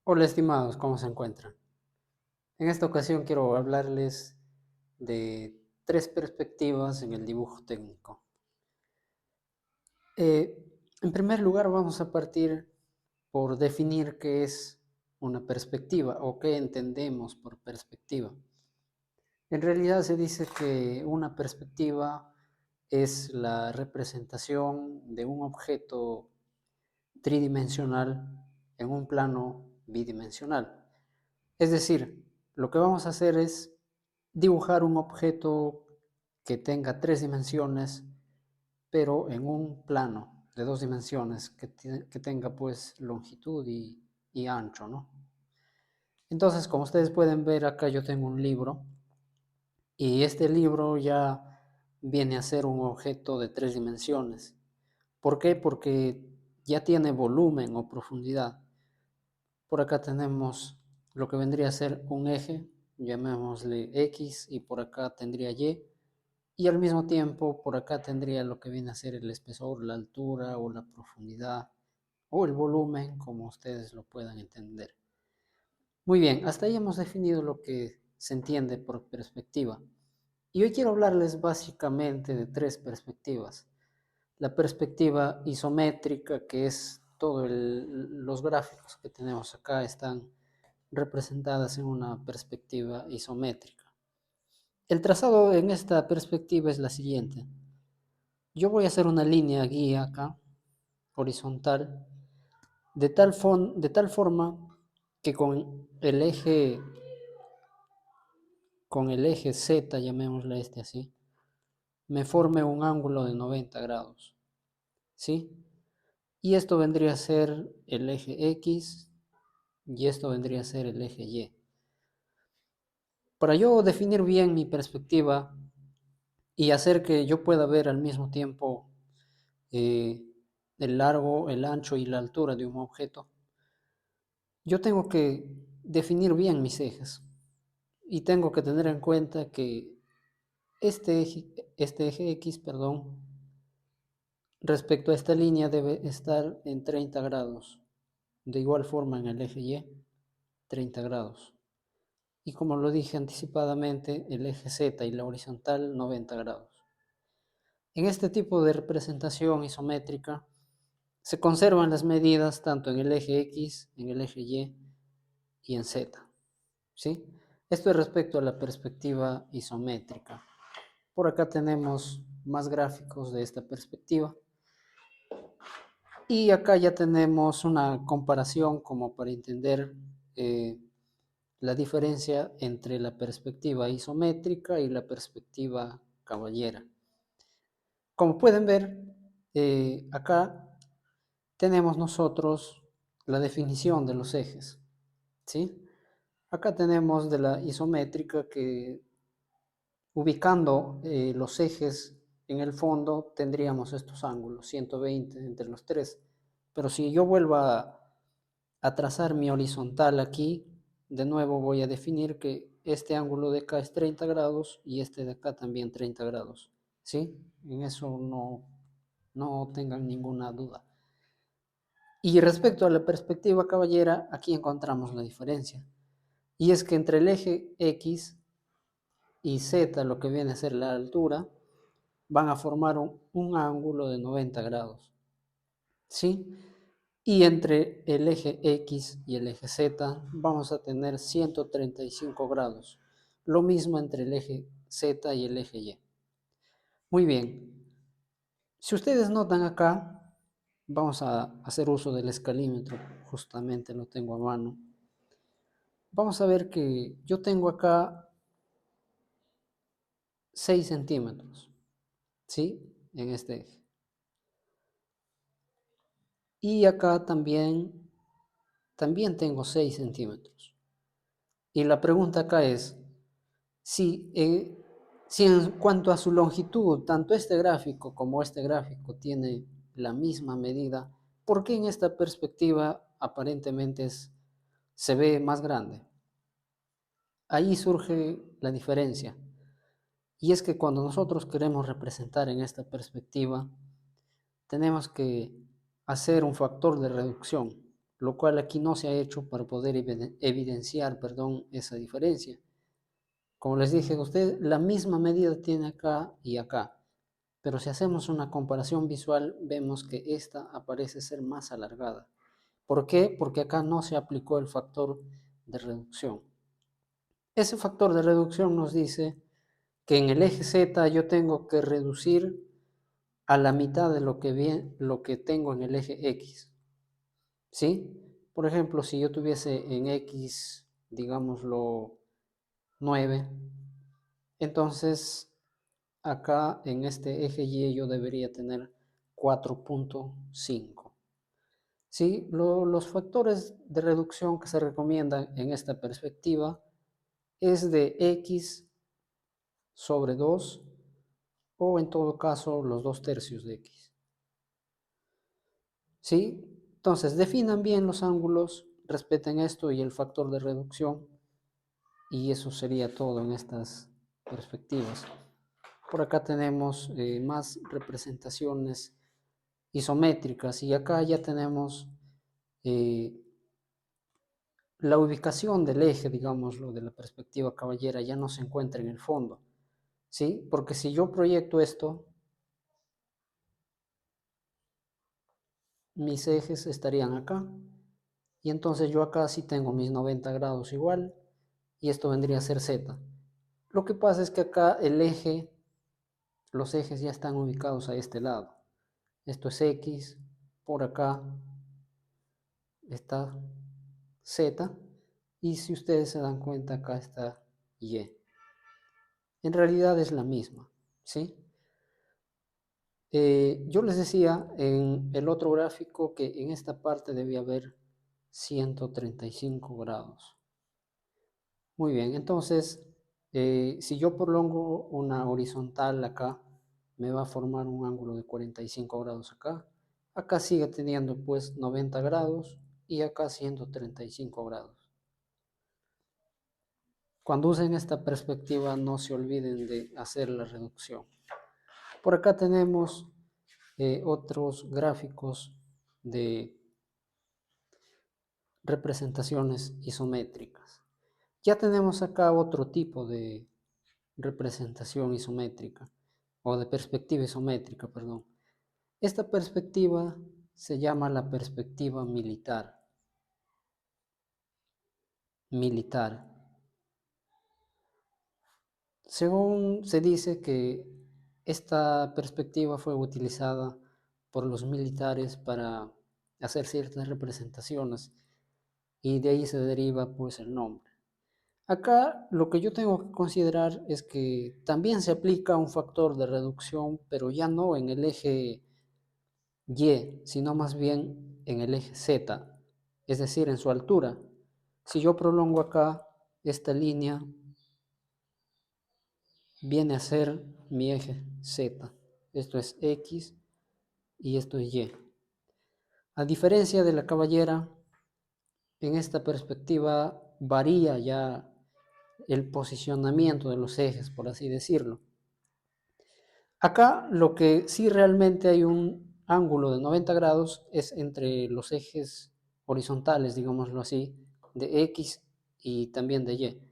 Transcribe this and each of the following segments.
Hola estimados, ¿cómo se encuentran? En esta ocasión quiero hablarles de tres perspectivas en el dibujo técnico. En primer lugar vamos a partir por definir qué es una perspectiva o qué entendemos por perspectiva. En realidad se dice que una perspectiva es la representación de un objeto tridimensional en un plano bidimensional. Es decir, lo que vamos a hacer es dibujar un objeto que tenga tres dimensiones, pero en un plano de dos dimensiones que tenga pues longitud y ancho, ¿no? Entonces, como ustedes pueden ver, acá yo tengo un libro y este libro ya viene a ser un objeto de tres dimensiones. ¿Por qué? Porque ya tiene volumen o profundidad. Por acá tenemos lo que vendría a ser un eje, llamémosle X, y por acá tendría y al mismo tiempo por acá tendría lo que viene a ser el espesor, la altura o la profundidad o el volumen, como ustedes lo puedan entender. Muy bien, hasta ahí hemos definido lo que se entiende por perspectiva. Y hoy quiero hablarles básicamente de tres perspectivas. La perspectiva isométrica, que es todos los gráficos que tenemos acá están representadas en una perspectiva isométrica. El trazado en esta perspectiva es la siguiente. Yo voy a hacer una línea guía acá, horizontal, de tal forma que con el eje Z, llamémosle este así, me forme un ángulo de 90 grados, ¿sí? Y esto vendría a ser el eje X y esto vendría a ser el eje Y. Para yo definir bien mi perspectiva y hacer que yo pueda ver al mismo tiempo eh, el largo, el ancho y la altura de un objeto, yo tengo que definir bien mis ejes y tengo que tener en cuenta que este eje X, perdón, respecto a esta línea debe estar en 30 grados. De igual forma en el eje Y, 30 grados. Y como lo dije anticipadamente, el eje Z y la horizontal 90 grados. En este tipo de representación isométrica se conservan las medidas tanto en el eje X, en el eje y en Z. ¿Sí? Esto es respecto a la perspectiva isométrica. Por acá tenemos más gráficos de esta perspectiva. Y acá ya tenemos una comparación como para entender eh, la diferencia entre la perspectiva isométrica y la perspectiva caballera. Como pueden ver, acá tenemos nosotros la definición de los ejes, ¿sí? Acá tenemos de la isométrica que ubicando los ejes en el fondo tendríamos estos ángulos, 120 entre los tres. Pero si yo vuelvo a trazar mi horizontal aquí, de nuevo voy a definir que este ángulo de acá es 30 grados y este de acá también 30 grados. ¿Sí? En eso no tengan ninguna duda. Y respecto a la perspectiva caballera, aquí encontramos la diferencia. Y es que entre el eje X y Z, lo que viene a ser la altura, van a formar un ángulo de 90 grados. ¿Sí? Y entre el eje X y el eje Z vamos a tener 135 grados. Lo mismo entre el eje Z y el eje Y. Muy bien. Si ustedes notan acá, vamos a hacer uso del escalímetro. Justamente lo tengo a mano. Vamos a ver que yo tengo acá 6 centímetros. ¿Sí? En este eje. Y acá también tengo 6 centímetros. Y la pregunta acá es, si en cuanto a su longitud, tanto este gráfico como este gráfico tiene la misma medida, ¿por qué en esta perspectiva aparentemente se ve más grande? Ahí surge la diferencia. Y es que cuando nosotros queremos representar en esta perspectiva, tenemos que hacer un factor de reducción. lo cual aquí no se ha hecho para poder evidenciar, esa diferencia. Como les dije a ustedes, la misma medida tiene acá y acá, pero si hacemos una comparación visual, vemos que esta aparece ser más alargada. ¿Por qué? Porque acá no se aplicó el factor de reducción. Ese factor de reducción nos dice que en el eje Z yo tengo que reducir a la mitad de lo que tengo en el eje X. ¿Sí? Por ejemplo, si yo tuviese en X, digámoslo, 9, entonces acá en este eje Y yo debería tener 4.5. ¿Sí? Los factores de reducción que se recomiendan en esta perspectiva es de X sobre 2 o en todo caso los 2/3 de X. ¿Sí? Entonces definan bien los ángulos, respeten esto y el factor de reducción, y eso sería todo en estas perspectivas. Por acá tenemos más representaciones isométricas y acá ya tenemos eh, la ubicación del eje, digámoslo, de la perspectiva caballera ya no se encuentra en el fondo, ¿sí? Porque si yo proyecto esto, mis ejes estarían acá y entonces yo acá sí tengo mis 90 grados igual y esto vendría a ser Z. Lo que pasa es que acá los ejes ya están ubicados a este lado. Esto es X, por acá está Z y si ustedes se dan cuenta acá está Y. En realidad es la misma, ¿sí? Yo les decía en el otro gráfico que en esta parte debía haber 135 grados. Muy bien, entonces, si yo prolongo una horizontal acá, me va a formar un ángulo de 45 grados acá. Acá sigue teniendo pues 90 grados y acá 135 grados. Cuando usen esta perspectiva no se olviden de hacer la reducción. Por acá tenemos otros gráficos de representaciones isométricas. Ya tenemos acá otro tipo de representación isométrica o de perspectiva isométrica, perdón. Esta perspectiva se llama la perspectiva militar. Militar. Según se dice que esta perspectiva fue utilizada por los militares para hacer ciertas representaciones y de ahí se deriva pues el nombre. Acá lo que yo tengo que considerar es que también se aplica un factor de reducción, pero ya no en el eje Y, sino más bien en el eje Z, es decir, en su altura. Si yo prolongo acá esta línea, viene a ser mi eje Z. Esto es X y esto es Y. A diferencia de la caballera, en esta perspectiva varía ya el posicionamiento de los ejes, por así decirlo. Acá lo que sí realmente hay un ángulo de 90 grados es entre los ejes horizontales, digámoslo así, de X y también de Y.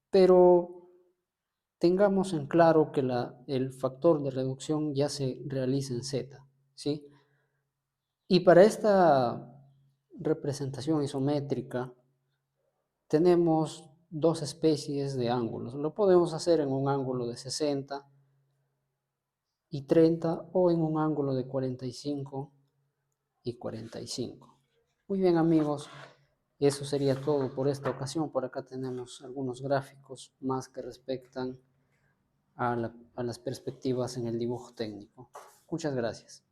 Pero tengamos en claro que el factor de reducción ya se realiza en Z, ¿sí? Y para esta representación isométrica tenemos dos especies de ángulos. Lo podemos hacer en un ángulo de 60 y 30 o en un ángulo de 45 y 45. Muy bien amigos, eso sería todo por esta ocasión. Por acá tenemos algunos gráficos más que respectan a las perspectivas en el dibujo técnico. Muchas gracias.